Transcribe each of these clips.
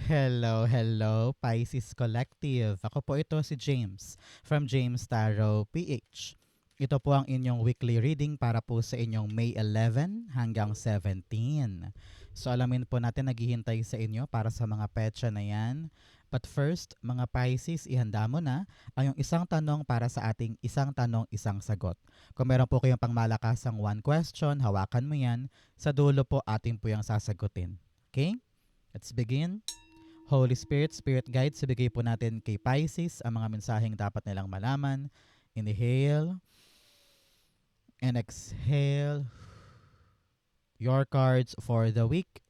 Hello, hello, Pisces Collective. Ako po ito si James from James Tarot PH. Ito po ang inyong weekly reading para po sa inyong May 11 hanggang 17. So alamin po natin naghihintay sa inyo para sa mga petsa na yan. But first, mga Pisces, ihanda mo na ang yung isang tanong para sa ating isang tanong, isang sagot. Kung meron po kayong pangmalakasang one question, hawakan mo yan. Sa dulo po ating po yung sasagutin. Okay? Let's begin. Holy Spirit, Spirit Guides, ibigay po natin kay Pisces ang mga mensaheng dapat nilang malaman. Inhale and exhale. Your cards for the week.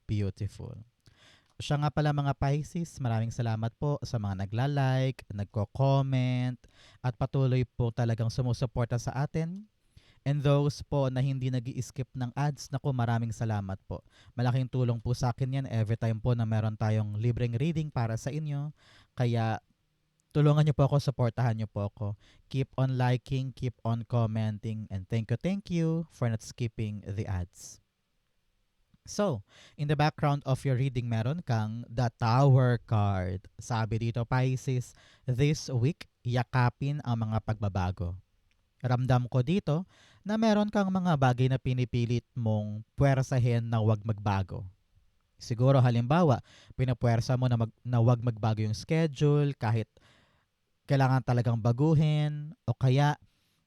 Beautiful. Siya nga pala mga Pisces, maraming salamat po sa mga nagla-like, nagko-comment, at patuloy po talagang sumusuporta sa atin. And those po na hindi nag-i-skip ng ads, naku maraming salamat po. Malaking tulong po sa akin yan every time po na meron tayong libreng reading para sa inyo. Kaya tulungan niyo po ako, supportahan niyo po ako. Keep on liking, keep on commenting, and thank you for not skipping the ads. So, in the background of your reading, meron kang the Tower card. Sabi dito, Pisces, this week, yakapin ang mga pagbabago. Ramdam ko dito na meron kang mga bagay na pinipilit mong puwersahin na wag magbago. Siguro halimbawa, pinapuwersa mo na wag magbago yung schedule kahit kailangan talagang baguhin o kaya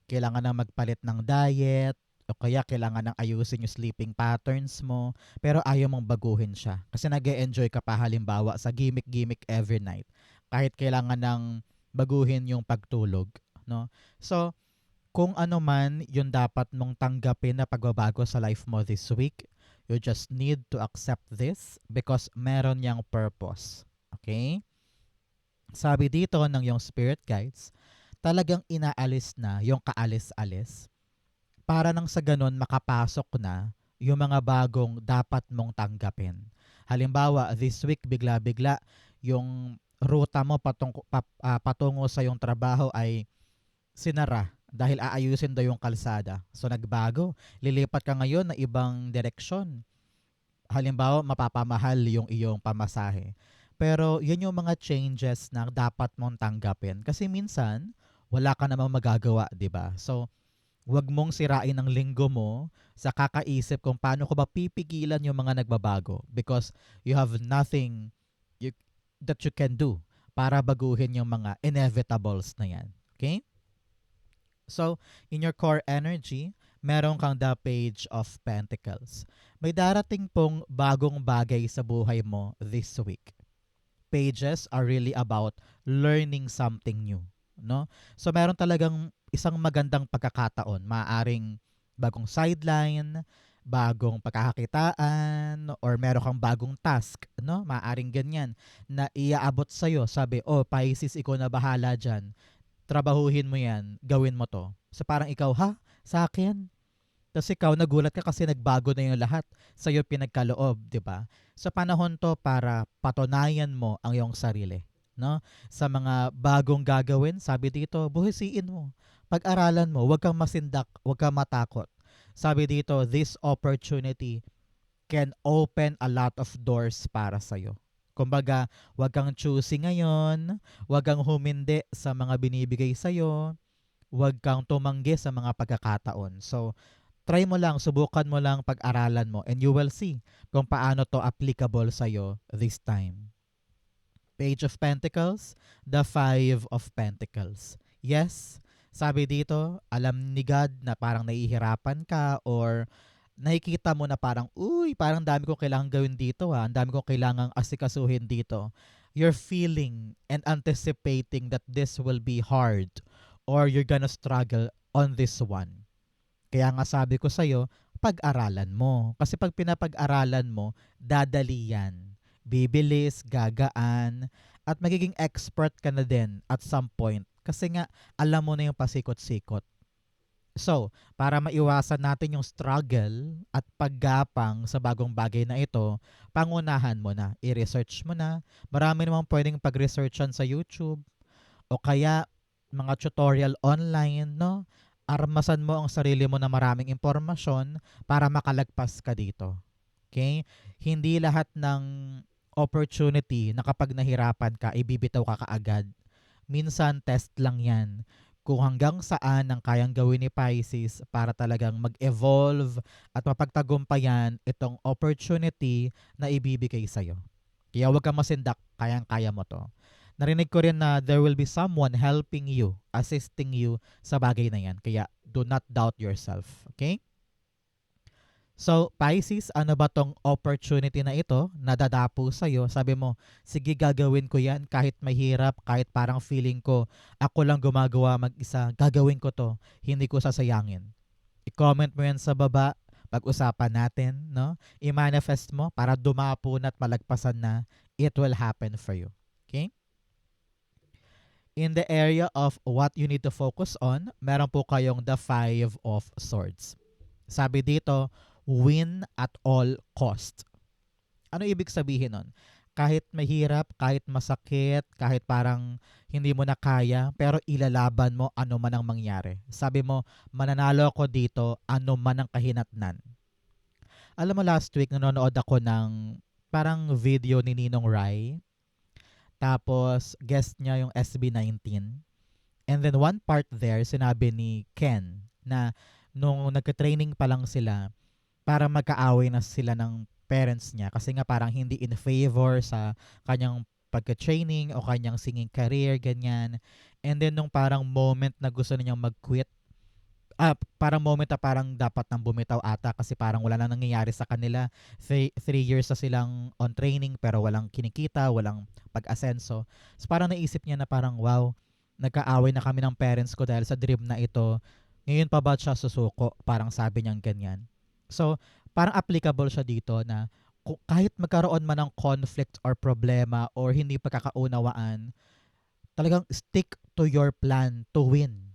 kailangan na magpalit ng diet o kaya kailangan nang ayusin yung sleeping patterns mo pero ayaw mong baguhin siya kasi nag-e-enjoy ka pa halimbawa sa gimmick every night kahit kailangan nang baguhin yung pagtulog, no? So, kung ano man yung dapat mong tanggapin na pagbabago sa life mo this week, you just need to accept this because meron niyang purpose. Okay? Sabi dito ng yung spirit guides, talagang inaalis na yung kaalis-alis para nang sa ganun makapasok na yung mga bagong dapat mong tanggapin. Halimbawa, this week bigla-bigla yung ruta mo patungo sa yung trabaho ay sinara dahil aayusin daw yung kalsada. So nagbago. Lilipat ka ngayon na ibang direksyon. Halimbawa, mapapamahal yung iyong pamasahe. Pero yun yung mga changes na dapat mong tanggapin. Kasi minsan, wala ka namang magagawa, di ba? So, wag mong sirain ang linggo mo sa kakaisip kung paano ko ba pipigilan yung mga nagbabago because you have nothing you, that you can do para baguhin yung mga inevitables na yan. Okay? So, in your core energy, meron kang the Page of Pentacles. May darating pong bagong bagay sa buhay mo this week. Pages are really about learning something new, no? So, meron talagang isang magandang pagkakataon. Maaring bagong sideline, bagong pagkakakitaan, or meron kang bagong task, no? Maaring ganyan na iaabot sa'yo. Sabi, oh, Pisces, ikaw na bahala dyan, trabahuhin mo yan, gawin mo to. So parang ikaw, ha? Sa akin? Tapos ikaw, nagulat ka kasi nagbago na yung lahat. Sa'yo pinagkaloob, di ba? Sa panahon to para patunayan mo ang iyong sarili. No? Sa mga bagong gagawin, sabi dito, buhisiin mo. Pag-aralan mo, huwag kang masindak, huwag kang matakot. Sabi dito, this opportunity can open a lot of doors para sa'yo. Kumbaga, wag kang choosy ngayon, wag kang humindi sa mga binibigay sa'yo, wag kang tumanggi sa mga pagkakataon. So, try mo lang, subukan mo lang pag-aralan mo and you will see kung paano to applicable sa'yo this time. Page of Pentacles, the Five of Pentacles. Yes, sabi dito, alam ni God na parang nahihirapan ka or nakikita mo na parang, uy, parang dami kong kailangan gawin dito ha. Ang dami kong kailangang asikasuhin dito. You're feeling and anticipating that this will be hard or you're gonna struggle on this one. Kaya nga sabi ko sa'yo, pag-aralan mo. Kasi pag pinapag-aralan mo, dadali yan. Bibilis, gagaan, at magiging expert ka na din at some point. Kasi nga, alam mo na yung pasikot-sikot. So, para maiwasan natin yung struggle at paggapang sa bagong bagay na ito, pangunahan mo na, i-research mo na. Marami namang pwedeng pag-researchan sa YouTube o kaya mga tutorial online, no? Armasan mo ang sarili mo na maraming impormasyon para makalagpas ka dito. Okay? Hindi lahat ng opportunity na kapag nahirapan ka, ibibitaw ka kaagad. Minsan, test lang yan. Kung hanggang saan ang kayang gawin ni Pisces para talagang mag-evolve at mapagtagumpayan itong opportunity na ibibigay sa'yo. Kaya huwag kang masindak, kayang-kaya mo to. Narinig ko rin na there will be someone helping you, assisting you sa bagay na yan. Kaya do not doubt yourself. Okay? So, Pisces, ano ba tong opportunity na ito na dadapo sa'yo? Sabi mo, sige gagawin ko yan kahit mahirap, kahit parang feeling ko ako lang gumagawa mag-isa, gagawin ko to, hindi ko sasayangin. I-comment mo yan sa baba, pag-usapan natin, no? I-manifest mo para dumapo na at malagpasan na, it will happen for you. Okay? In the area of what you need to focus on, meron po kayong the Five of Swords. Sabi dito, win at all cost. Ano ibig sabihin nun? Kahit mahirap, kahit masakit, kahit parang hindi mo na kaya, pero ilalaban mo ano man ang mangyari. Sabi mo, mananalo ako dito, ano man ang kahinatnan. Alam mo, last week nanonood ako ng parang video ni Ninong Rai. Tapos, guest niya yung SB19. And then one part there, sinabi ni Ken na nung nagka-training pa lang sila, para magkaaway na sila ng parents niya kasi nga parang hindi in favor sa kanyang pagka-training o kanyang singing career, ganyan. And then nung parang moment na gusto ninyang mag-quit, parang moment na parang dapat nang bumitaw ata kasi parang wala na nangyayari sa kanila. 3 years na silang on training pero walang kinikita, walang pag-asenso. So parang naisip niya na parang wow, nagkaaway na kami ng parents ko dahil sa dream na ito. Ngayon pa ba siya susuko? Parang sabi niyang ganyan. So, parang applicable siya dito na kahit magkaroon man ng conflict or problema or hindi pagkakaunawaan, talagang stick to your plan to win.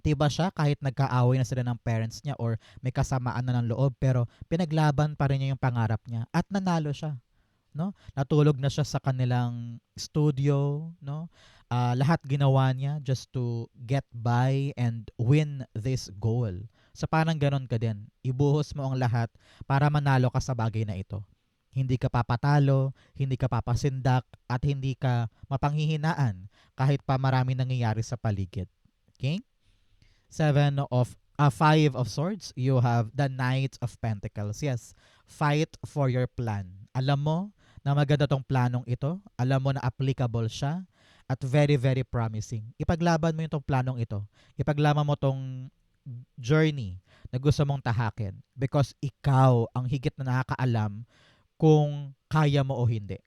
Diba siya kahit nagkaaway na sila ng parents niya or may kasamaan na ng loob pero pinaglaban pa rin niya yung pangarap niya at nanalo siya. No? Natulog na siya sa kanilang studio, no? Lahat ginawa niya just to get by and win this goal. So parang ganon ka din. Ibuhos mo ang lahat para manalo ka sa bagay na ito. Hindi ka papatalo, hindi ka papasindak, at hindi ka mapanghihinaan kahit pa marami nangyayari sa paligid. Okay? Five of Swords, you have the Knight of Pentacles. Yes, fight for your plan. Alam mo na maganda tong planong ito. Alam mo na applicable siya at very, very promising. Ipaglaban mo yung tong planong ito. Ipaglaban mo tong journey na gusto mong tahakin because ikaw ang higit na nakakaalam kung kaya mo o hindi.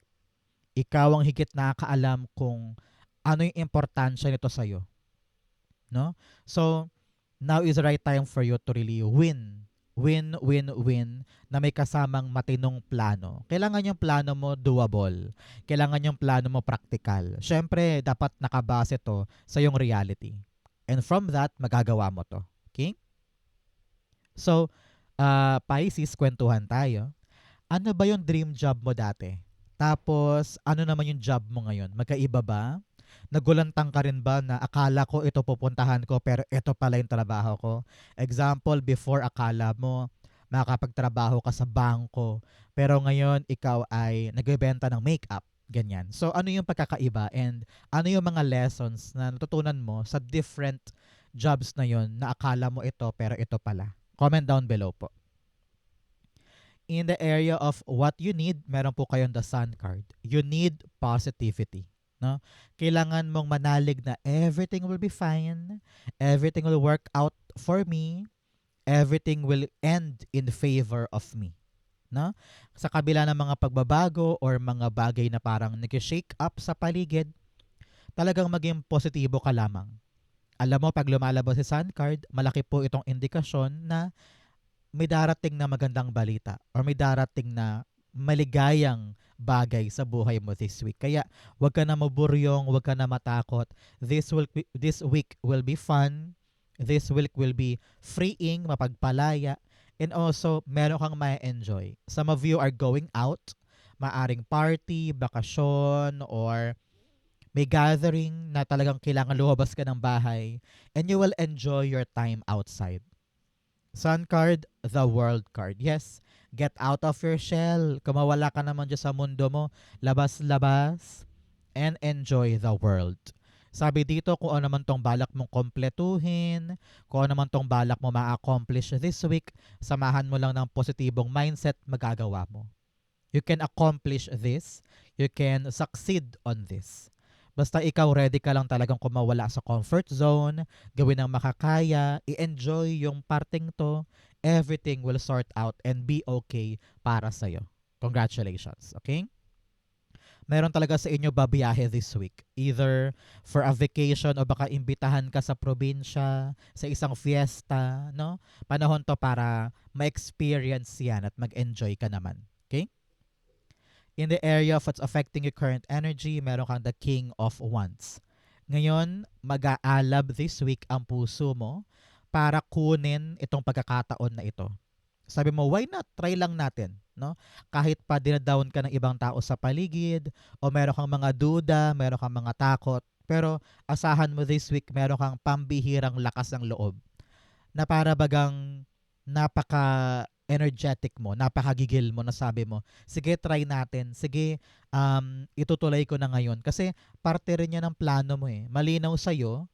Ikaw ang higit na nakakaalam kung ano yung importansya nito sa'yo. No? So, now is the right time for you to really win na may kasamang matinong plano. Kailangan yung plano mo doable. Kailangan yung plano mo practical. Siyempre, dapat nakabase to sa yung reality. And from that, magagawa mo to. Okay? So, Pisces, kwentuhan tayo. Ano ba yung dream job mo dati? Tapos, ano naman yung job mo ngayon? Magkaiba ba? Nagulantang ka rin ba na akala ko ito pupuntahan ko pero ito pala yung trabaho ko? Example, before akala mo makakapagtrabaho ka sa bangko pero ngayon ikaw ay nagbebenta ng makeup. Ganyan. So, ano yung pagkakaiba and ano yung mga lessons na natutunan mo sa different jobs na yon na akala mo ito pero ito pala? Comment down below po. In the area of what you need, meron po kayong the Sun card. You need positivity. No? Kailangan mong manalig na everything will be fine, everything will work out for me, everything will end in favor of me. No? Sa kabila ng mga pagbabago or mga bagay na parang nag-shake up sa paligid, talagang maging positibo ka lamang. Alam mo, pag lumalabas si Sun card, malaki po itong indikasyon na may darating na magandang balita or may darating na maligayang bagay sa buhay mo this week. Kaya wag ka na maburyong, wag ka na matakot. This week will be fun. This week will be freeing, mapagpalaya, and also meron kang ma-enjoy. Some of you are going out, maaring party, bakasyon, or may gathering na talagang kailangan lumabas ka ng bahay, and you will enjoy your time outside. Sun card, the world card. Yes, get out of your shell. Kumawala ka naman dyan sa mundo mo. Labas-labas and enjoy the world. Sabi dito kung ano man tong balak mong kompletuhin, kung ano man tong balak mo ma-accomplish this week, samahan mo lang ng positibong mindset, magagawa mo. You can accomplish this. You can succeed on this. Basta ikaw ready ka lang talagang kumawala sa comfort zone, gawin ang makakaya, i-enjoy yung parting to, everything will sort out and be okay para sa'yo. Congratulations, okay? Meron talaga sa inyo babiyahe this week. Either for a vacation o baka imbitahan ka sa probinsya, sa isang fiesta, no? Panahon to para ma-experience yan at mag-enjoy ka naman. Okay? In the area of what's affecting your current energy, meron kang the King of Wands. Ngayon, mag-aalab this week ang puso mo para kunin itong pagkakataon na ito. Sabi mo, why not? Try lang natin. No? Kahit pa dinadown ka ng ibang tao sa paligid, o meron kang mga duda, meron kang mga takot, pero asahan mo this week, meron kang pambihirang lakas ng loob na para bagang napaka-energetic mo, napakagigil mo na sabi mo, sige, try natin. Sige, itutuloy ko na ngayon. Kasi parte rin yan ng plano mo eh. Malinaw sa'yo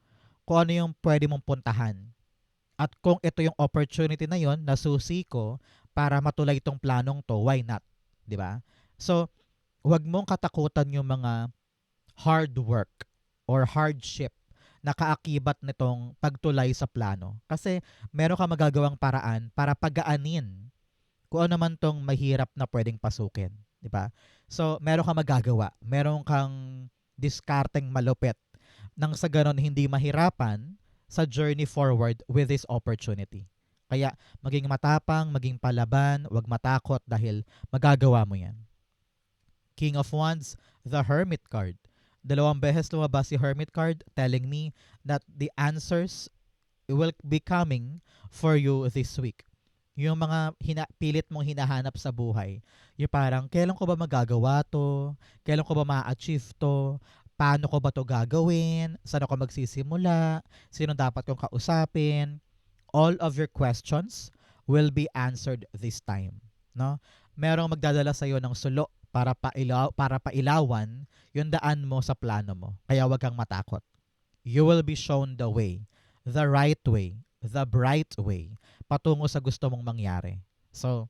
kung ano yung pwede mong puntahan. At kung ito yung opportunity na yon, nasusi ko para matulay itong planong to, why not? 'Di ba? So, wag mong katakutan yung mga hard work or hardship na kaakibat nitong pagtulay sa plano. Kasi meron ka magagawang paraan para pagaanin kung ano man tong mahirap na pwedeng pasukin. 'Di ba? So, meron ka magagawa. Meron kang diskarteng malupit nang sa ganon hindi mahirapan sa journey forward with this opportunity. Kaya maging matapang, maging palaban, wag matakot dahil magagawa mo yan. King of Wands, the Hermit card. Dalawang beses lumabas si Hermit card telling me that the answers will be coming for you this week. Yung mga pilit mong hinahanap sa buhay, yung parang, kailan ko ba magagawa to? Kailan ko ba ma-achieve to? Paano ko ba to gagawin? Saan ako magsisimula? Sino dapat kong kausapin? All of your questions will be answered this time. No? Merong magdadala sa iyo ng sulo para pailawan yung daan mo sa plano mo. Kaya wag kang matakot. You will be shown the way, the right way, the bright way, patungo sa gusto mong mangyari. So,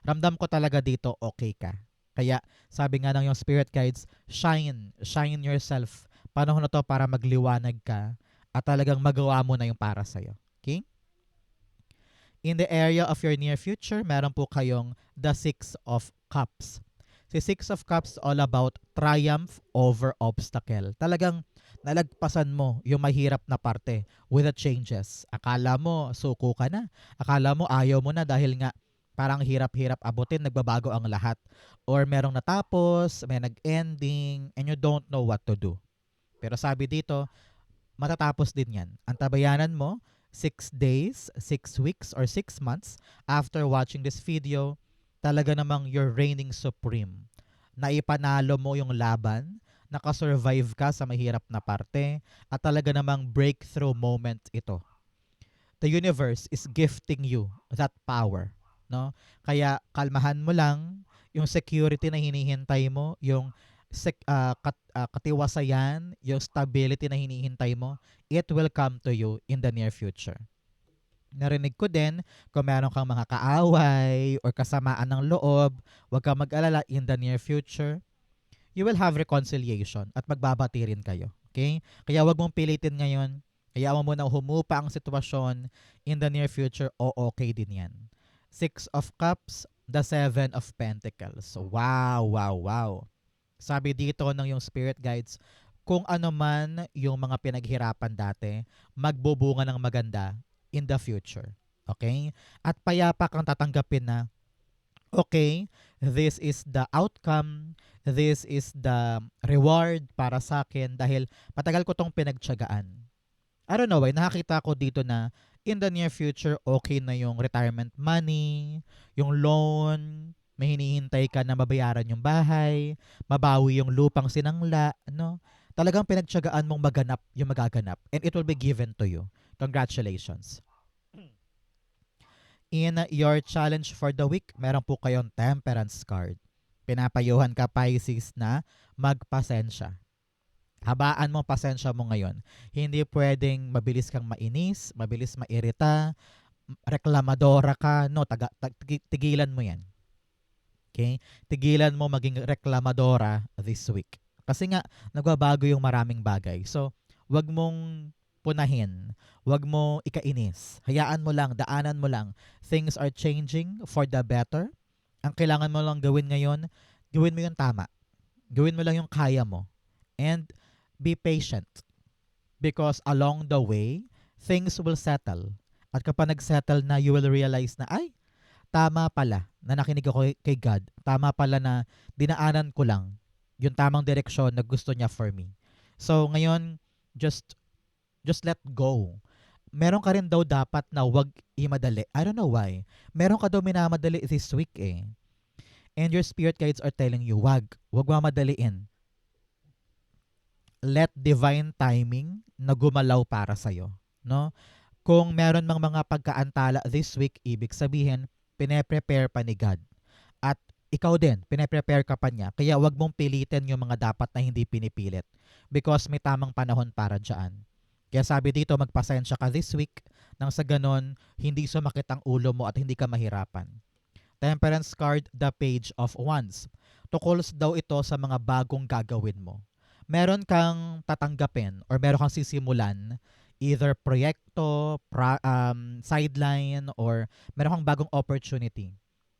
ramdam ko talaga dito okay ka. Kaya sabi nga ng yung spirit guides, shine yourself. Panahon na to para magliwanag ka at talagang magawa mo na yung para sa'yo. Okay? In the area of your near future, meron po kayong the Six of Cups. Si Six of Cups all about triumph over obstacle. Talagang nalagpasan mo yung mahirap na parte with the changes. Akala mo suko ka na. Akala mo ayaw mo na dahil nga parang hirap-hirap abutin, nagbabago ang lahat. Or merong natapos, may nag-ending, and you don't know what to do. Pero sabi dito, matatapos din yan. Antabayanan mo, 6 days, 6 weeks, or 6 months after watching this video, talaga namang you're reigning supreme. Naipanalo mo yung laban, nakasurvive ka sa mahirap na parte, at talaga namang breakthrough moment ito. The universe is gifting you that power. No? Kaya kalmahan mo lang yung security na hinihintay mo, yung katiwasayan, yung stability na hinihintay mo, it will come to you in the near future. Narinig ko din, kung meron kang mga kaaway or kasamaan ng loob, huwag kang mag-alala, in the near future, you will have reconciliation at magbabati rin kayo. Okay? Kaya huwag mong pilitin ngayon, hayaan mo na humupa ang sitwasyon, in the near future, okay din yan. Six of Cups, the Seven of Pentacles. Wow, wow, wow. Sabi dito ng yung spirit guides, kung ano man yung mga pinaghirapan dati, magbubunga ng maganda in the future. Okay? At payapa kang tatanggapin na, okay, this is the outcome, this is the reward para sa akin dahil matagal ko tong pinagtiyagaan. I don't know why, nakakita ko dito na in the near future, okay na yung retirement money, yung loan, may hinihintay ka na mabayaran yung bahay, mabawi yung lupang sinangla, no? Talagang pinagtiyagaan mong maganap yung magaganap and it will be given to you. Congratulations. In your challenge for the week, meron po kayong temperance card. Pinapayuhan ka, Pisces, na magpasensya. Habaan mo pasensya mo ngayon. Hindi pwedeng mabilis kang mainis, mabilis mairita, reklamadora ka. No, tigilan mo yan. Okay? Tigilan mo maging reklamadora this week. Kasi nga, nagbabago yung maraming bagay. So, wag mong punahin. Wag mo ikainis. Hayaan mo lang, daanan mo lang. Things are changing for the better. Ang kailangan mo lang gawin ngayon, gawin mo yung tama. Gawin mo lang yung kaya mo. And be patient. Because along the way, things will settle. At kapag nag-settle na, you will realize na, ay, tama pala na nakinig ako kay God. Tama pala na dinaanan ko lang yung tamang direksyon na gusto niya for me. So ngayon, just let go. Meron ka rin daw dapat na wag imadali. I don't know why. Meron ka daw minamadali this week eh. And your spirit guides are telling you, wag mamadaliin. Let divine timing na gumalaw para sa'yo. No? Kung meron mang mga pagkaantala this week, ibig sabihin, pine-prepare pa ni God. At ikaw din, pine-prepare ka pa niya. Kaya wag mong pilitin yung mga dapat na hindi pinipilit. Because may tamang panahon para dyan. Kaya sabi dito, magpasensya ka this week nang sa ganon, hindi sumakit ang ulo mo at hindi ka mahirapan. Temperance card, the Page of Wands. Tukol daw ito sa mga bagong gagawin mo. Meron kang tatanggapin or meron kang sisimulan, either proyekto, sideline, or meron kang bagong opportunity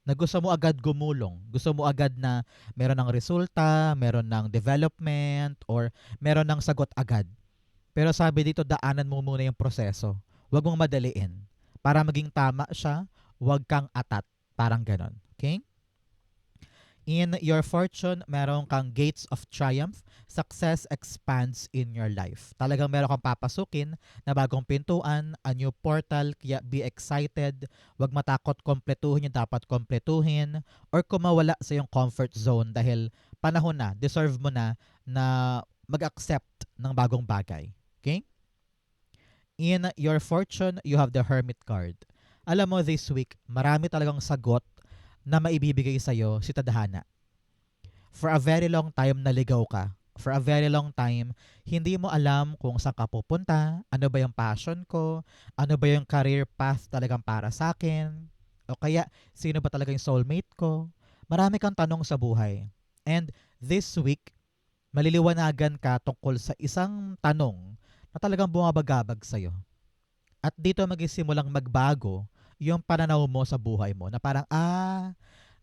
na gusto mo agad gumulong. Gusto mo agad na meron ng resulta, meron ng development, or meron ng sagot agad. Pero sabi dito, daanan mo muna yung proseso. Huwag mong madaliin. Para maging tama siya, huwag kang atat. Parang ganon. Okay? In your fortune, meron kang gates of triumph. Success expands in your life. Talagang meron kang papasukin na bagong pintuan, a new portal, kaya be excited. Huwag matakot kompletuhin yung dapat kompletuhin or kumawala sa yung comfort zone dahil panahon na, deserve mo na mag-accept ng bagong bagay. Okay? In your fortune, you have the Hermit card. Alam mo, this week, marami talagang sagot na maibibigay sa'yo si Tadhana. For a very long time, naligaw ka. For a very long time, hindi mo alam kung saan ka pupunta, ano ba yung passion ko, ano ba yung career path talagang para sa akin, o kaya sino ba talaga yung soulmate ko. Marami kang tanong sa buhay. And this week, maliliwanagan ka tungkol sa isang tanong na talagang bumabagabag sa'yo. At dito magsimulang magbago yung pananaw mo sa buhay mo na parang,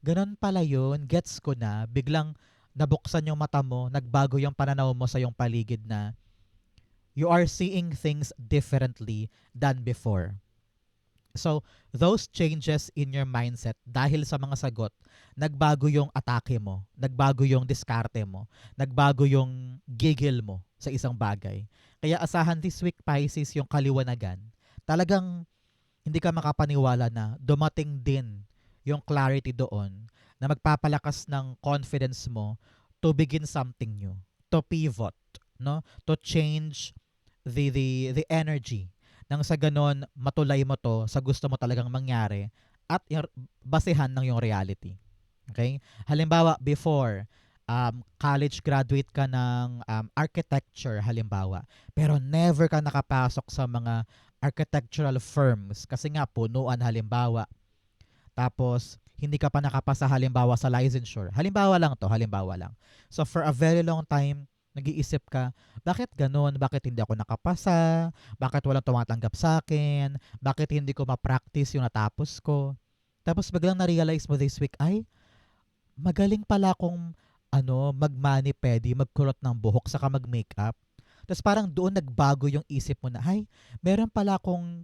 ganun pala yun, gets ko na, biglang nabuksan yung mata mo, nagbago yung pananaw mo sa yung paligid na you are seeing things differently than before. So, those changes in your mindset dahil sa mga sagot, nagbago yung atake mo, nagbago yung diskarte mo, nagbago yung gigil mo sa isang bagay. Kaya asahan this week, Pisces, yung kaliwanagan. Talagang hindi ka makapaniwala na dumating din yung clarity doon na magpapalakas ng confidence mo to begin something new, to pivot, no? To change the energy nang sa ganon matulay mo to sa gusto mo talagang mangyari at basehan ng yung reality. Okay? Halimbawa, before, college graduate ka ng architecture, halimbawa, pero never ka nakapasok sa mga architectural firms kasi nga punuan halimbawa. Tapos hindi ka pa nakapasa halimbawa sa licensure. Halimbawa lang to, halimbawa lang. So for a very long time, nag-iisip ka, bakit ganun? Bakit hindi ako nakapasa? Bakit walang tumatanggap sa akin? Bakit hindi ko ma-practice yung natapos ko? Tapos biglang na-realize mo this week, ay, magaling pala akong mag-mani-pedi, magkulot ng buhok, saka mag-makeup. Tapos parang doon nagbago yung isip mo na, ay, meron pala akong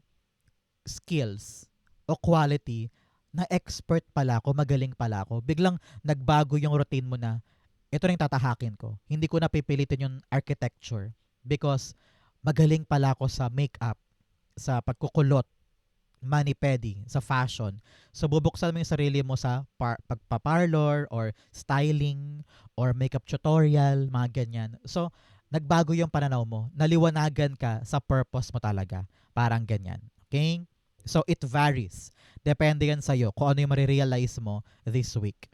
skills o quality na expert pala ako, magaling pala ako. Biglang nagbago yung routine mo na, ito na yung tatahakin ko. Hindi ko na pipilitin yung architecture because magaling pala ako sa makeup, sa pagkukulot, mani-pedi, sa fashion. So bubuksan mo yung sarili mo sa pagpaparlor or styling or makeup tutorial, mga ganyan. So nagbago yung pananaw mo. Naliwanagan ka sa purpose mo talaga. Parang ganyan. Okay? So it varies. Depende yan sa'yo kung ano yung marirealize mo this week.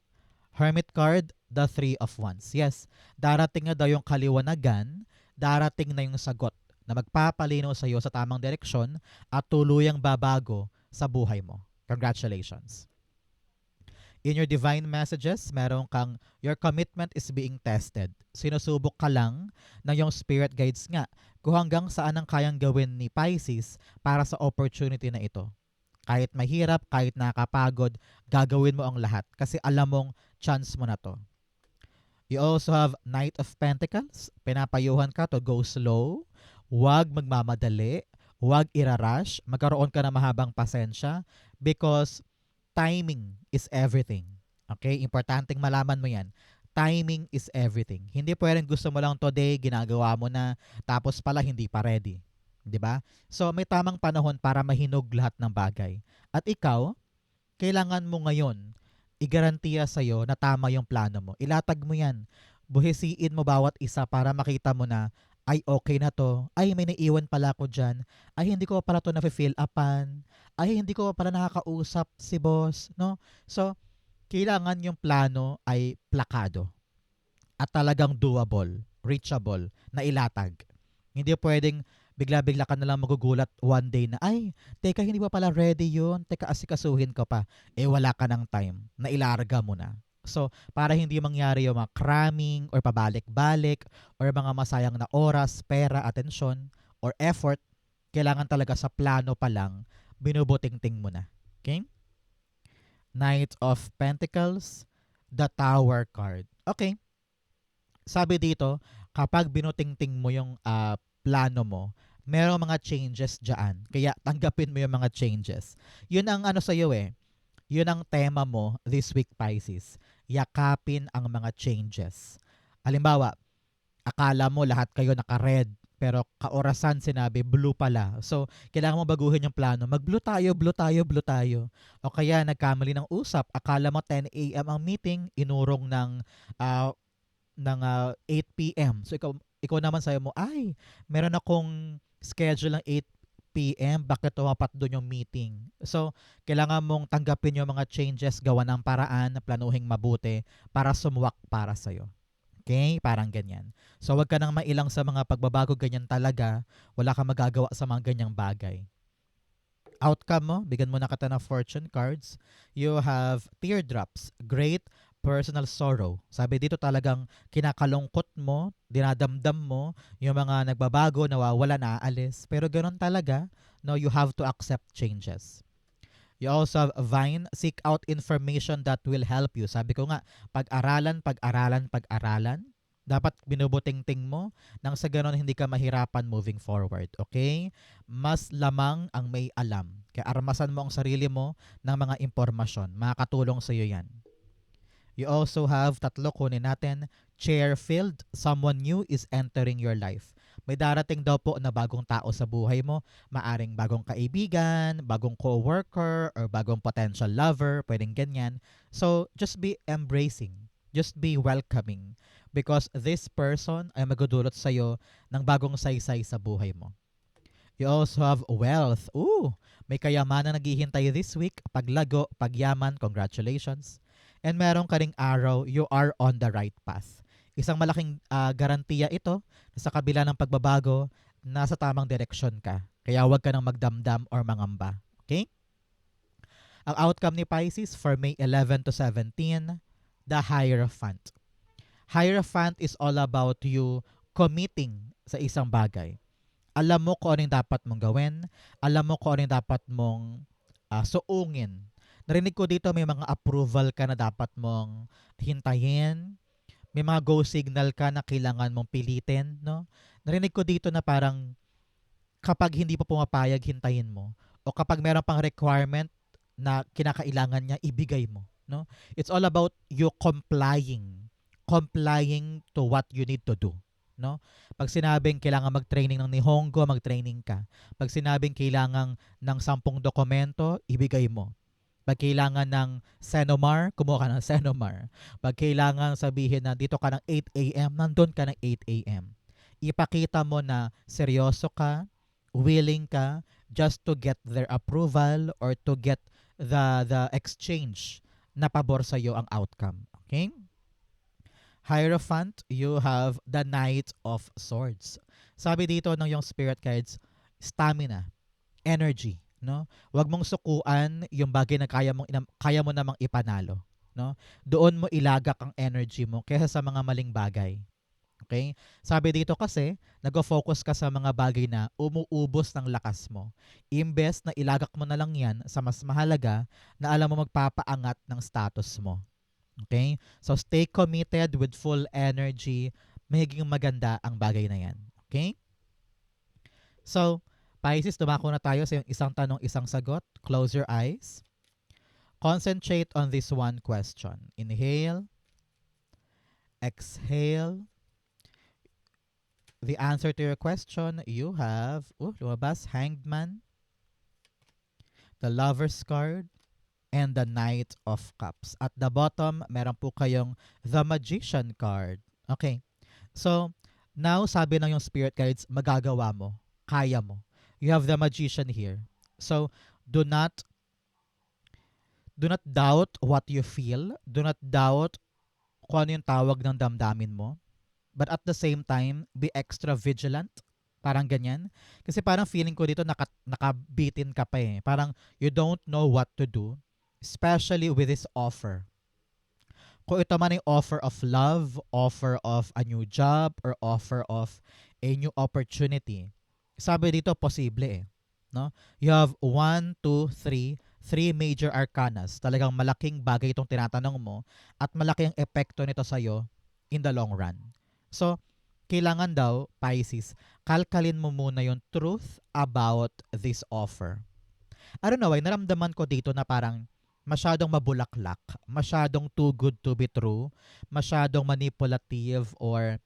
Hermit card, the Three of Wands. Yes, darating na daw yung kaliwanagan, darating na yung sagot na magpapalinaw sa'yo sa tamang direksyon at tuluyang babago sa buhay mo. Congratulations. In your divine messages, meron kang your commitment is being tested. Sinusubok ka lang ng yung spirit guides nga kung hanggang saan ang kayang gawin ni Pisces para sa opportunity na ito. Kahit mahirap, kahit nakakapagod, gagawin mo ang lahat kasi alam mong chance mo na to. You also have Knight of Pentacles. Pinapayuhan ka to go slow. Huwag magmamadali. Huwag irarush. Magkaroon ka ng mahabang pasensya because timing is everything. Okay? Importanteng malaman mo yan. Timing is everything. Hindi pwedeng gusto mo lang today, ginagawa mo na, tapos pala hindi pa ready. 'Di ba? So may tamang panahon para mahinog lahat ng bagay. At ikaw, kailangan mo ngayon igarantiya sa'yo na tama yung plano mo. Ilatag mo yan. Buhisiin mo bawat isa para makita mo na, ay okay na to, ay may naiwan pala ako dyan, ay hindi ko pala to na-fill upan, ay hindi ko pala nakakausap si boss, no? So, kailangan yung plano ay plakado at talagang doable, reachable, na ilatag. Hindi pwedeng bigla-bigla ka na lang magugulat one day na, ay, teka, hindi pa pala ready yun, teka, asikasuhin ka pa. Eh, wala ka ng time, na ilarga mo na. So, para hindi mangyari yung mga cramming or pabalik-balik or mga masayang na oras, pera, atensyon, or effort, kailangan talaga sa plano pa lang, binubuting-ting mo na. Okay? Knight of Pentacles, the Tower card. Okay. Sabi dito, kapag binuting-ting mo yung plano mo, merong mga changes dyan. Kaya tanggapin mo yung mga changes. Yun ang ano sa'yo eh. Yun ang tema mo this week, Pisces. Yakapin ang mga changes. Halimbawa, akala mo lahat kayo naka-red, pero kaorasan sinabi blue pala. So, kailangan mo baguhin yung plano. Mag-blue tayo, blue tayo, blue tayo. O kaya nagkamali ng usap. Akala mo 10 a.m. ang meeting, inurong ah, ng 8 p.m. So, ikaw naman sa'yo mo, ay, meron akong schedule ng 8 p.m. Bakit tumapat doon yung meeting? So, kailangan mong tanggapin yung mga changes, gawa ng paraan, planuhing mabuti para sumuwak para sa'yo. Okay? Parang ganyan. So, wag ka nang mailang sa mga pagbabago, ganyan talaga. Wala kang magagawa sa mga ganyang bagay. Outcome mo, bigyan mo na kita ng fortune cards. You have teardrops, great personal sorrow. Sabi dito talagang kinakalungkot mo, dinadamdam mo, yung mga nagbabago, nawawala, naaalis. Pero ganoon talaga, no, you have to accept changes. You also have Vine, seek out information that will help you. Sabi ko nga, pag-aralan, pag-aralan, pag-aralan. Dapat binubuting-ting mo nang sa ganon hindi ka mahirapan moving forward. Okay? Mas lamang ang may alam. Kaya armasan mo ang sarili mo ng mga impormasyon. Makakatulong sa iyo yan. You also have, tatlo kunin natin, chair filled, someone new is entering your life. May darating daw po na bagong tao sa buhay mo, maaring bagong kaibigan, bagong co-worker, or bagong potential lover, pwedeng ganyan. So, just be embracing, just be welcoming, because this person ay magdudulot sa'yo ng bagong saysay sa buhay mo. You also have wealth. Ooh, may kayamanan na naghihintay this week. Paglago, pagyaman, congratulations. And meron ka ring araw, you are on the right path. Isang malaking garantiya ito na sa kabila ng pagbabago, nasa tamang direksyon ka. Kaya huwag ka nang magdamdam or mangamba. Okay? Ang outcome ni Pisces for May 11 to 17, the Hierophant. Hierophant is all about you committing sa isang bagay. Alam mo kung ano yung dapat mong gawin. Alam mo kung ano yung dapat mong suungin. Narinig ko dito may mga approval ka na dapat mong hintayin. May mga go signal ka na kailangan mong pilitin. No? Narinig ko dito na parang kapag hindi pa pumapayag, hintayin mo. O kapag meron pang requirement na kinakailangan niya, ibigay mo. No? It's all about you complying. Complying to what you need to do. No? Pag sinabing kailangan mag-training ng Nihongo, mag-training ka. Pag sinabing kailangan ng 10 dokumento, ibigay mo. Pag kailangan ng Senomar, kumuha ka ng Senomar. Pag kailangan sabihin na dito ka ng 8 a.m., nandun ka ng 8 a.m. Ipakita mo na seryoso ka, willing ka, just to get their approval or to get the exchange na pabor sa iyo ang outcome. Okay? Hierophant, you have the Knight of Swords. Sabi dito ng yung spirit guides, stamina, energy, no? Huwag mong sukuan yung bagay na kaya mo namang ipanalo, no? Doon mo ilagak ang energy mo kaysa sa mga maling bagay. Okay? Sabi dito kasi, nag-focus ka sa mga bagay na umuubos ng lakas mo. Imbes na ilagak mo na lang yan sa mas mahalaga na alam mo magpapaangat ng status mo. Okay? So, stay committed with full energy. Magiging maganda ang bagay na yan. Okay? So, Pisces, dumako na tayo sa yung isang tanong, isang sagot. Close your eyes. Concentrate on this one question. Inhale. Exhale. The answer to your question, you have, lumabas, Hanged Man, the Lover's card, and the Knight of Cups. At the bottom, meron po kayong the Magician card. Okay. So, now, sabi ng yung spirit guides, magagawa mo. Kaya mo. You have the Magician here. So, do not doubt what you feel. Do not doubt kung ano yung tawag ng damdamin mo. But at the same time, be extra vigilant. Parang ganyan. Kasi parang feeling ko dito nakabitin ka pa eh. Parang you don't know what to do. Especially with this offer. Kung ito man ay offer of love, offer of a new job, or offer of a new opportunity. Sabi dito, posible eh. No? You have 1, 2, 3 major arcanas. Talagang malaking bagay itong tinatanong mo at malaki ang epekto nito sa'yo in the long run. So, kailangan daw, Pisces, kalkalin mo muna yung truth about this offer. I don't know, naramdaman ko dito na parang masyadong mabulaklak, masyadong too good to be true, masyadong manipulative, or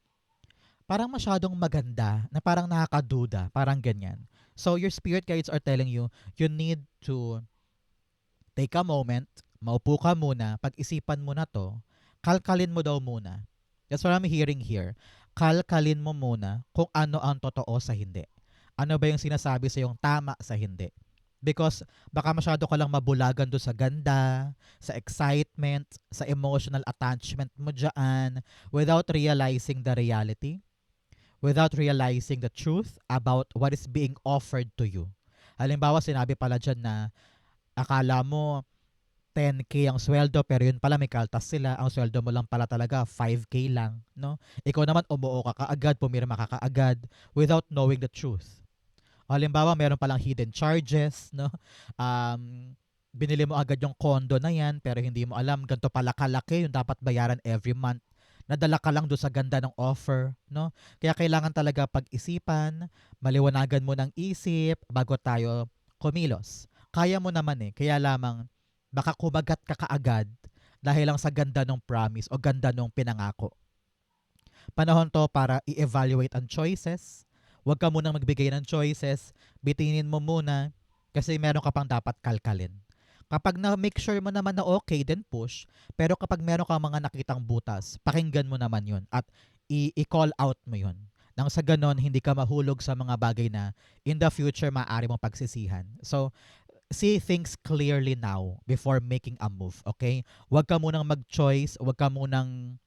parang masyadong maganda, na parang nakakaduda, parang ganyan. So, your spirit guides are telling you, you need to take a moment, maupo ka muna, pag-isipan mo na to, kalkalin mo daw muna. That's what I'm hearing here. Kalkalin mo muna kung ano ang totoo sa hindi. Ano ba yung sinasabi sa yung tama sa hindi. Because baka masyado ka lang mabulagan doon sa ganda, sa excitement, sa emotional attachment mo dyan, without realizing the reality, without realizing the truth about what is being offered to you. Halimbawa, sinabi pala dyan na akala mo 10K ang sweldo pero yun pala may kaltas sila. Ang sweldo mo lang pala talaga 5K lang, no? Ikaw naman umuo ka kaagad, pumirma ka kaagad without knowing the truth. Halimbawa, meron palang hidden charges, no? Binili mo agad yung condo na yan pero hindi mo alam ganito pala kalaki yung dapat bayaran every month. Nadala ka lang doon sa ganda ng offer, no? Kaya kailangan talaga pag-isipan, maliwanagan mo ng isip bago tayo kumilos. Kaya mo naman eh, kaya lamang baka kumagat ka kaagad dahil lang sa ganda ng promise o ganda ng pinangako. Panahon to para i-evaluate ang choices. Huwag ka munang magbigay ng choices. Bitinin mo muna kasi meron ka pang dapat kalkalin. Kapag na-make sure mo naman na okay, then push. Pero kapag meron kang mga nakitang butas, pakinggan mo naman yun at i-call out mo yun. Nang sa ganon, hindi ka mahulog sa mga bagay na in the future maaari mong pagsisihan. So, see things clearly now before making a move, okay? Huwag ka munang mag-choice, huwag ka munang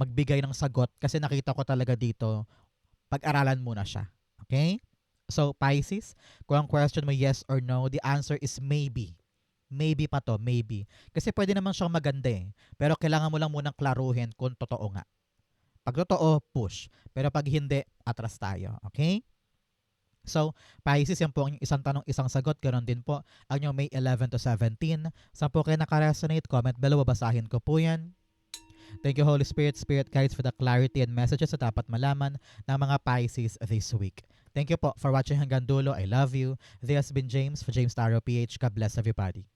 magbigay ng sagot kasi nakita ko talaga dito, pag-aralan muna siya, okay? So, Pisces, kung ang question mo yes or no, the answer is maybe. Maybe pa to, maybe. Kasi pwede naman siyang maganda eh. Pero kailangan mo lang munang klaruhin kung totoo nga. Pag totoo, push. Pero pag hindi, atras tayo, okay? So, Pisces, yan po ang isang tanong, isang sagot. Ganon din po ang yung May 11 to 17. Saan po kayo nakaresonate? Comment below, babasahin ko po yan. Thank you, Holy Spirit, Spirit Guides, for the clarity and messages na dapat malaman ng mga Pisces this week. Thank you po for watching hanggang dulo. I love you. This has been James for James Tarot PH. God bless everybody.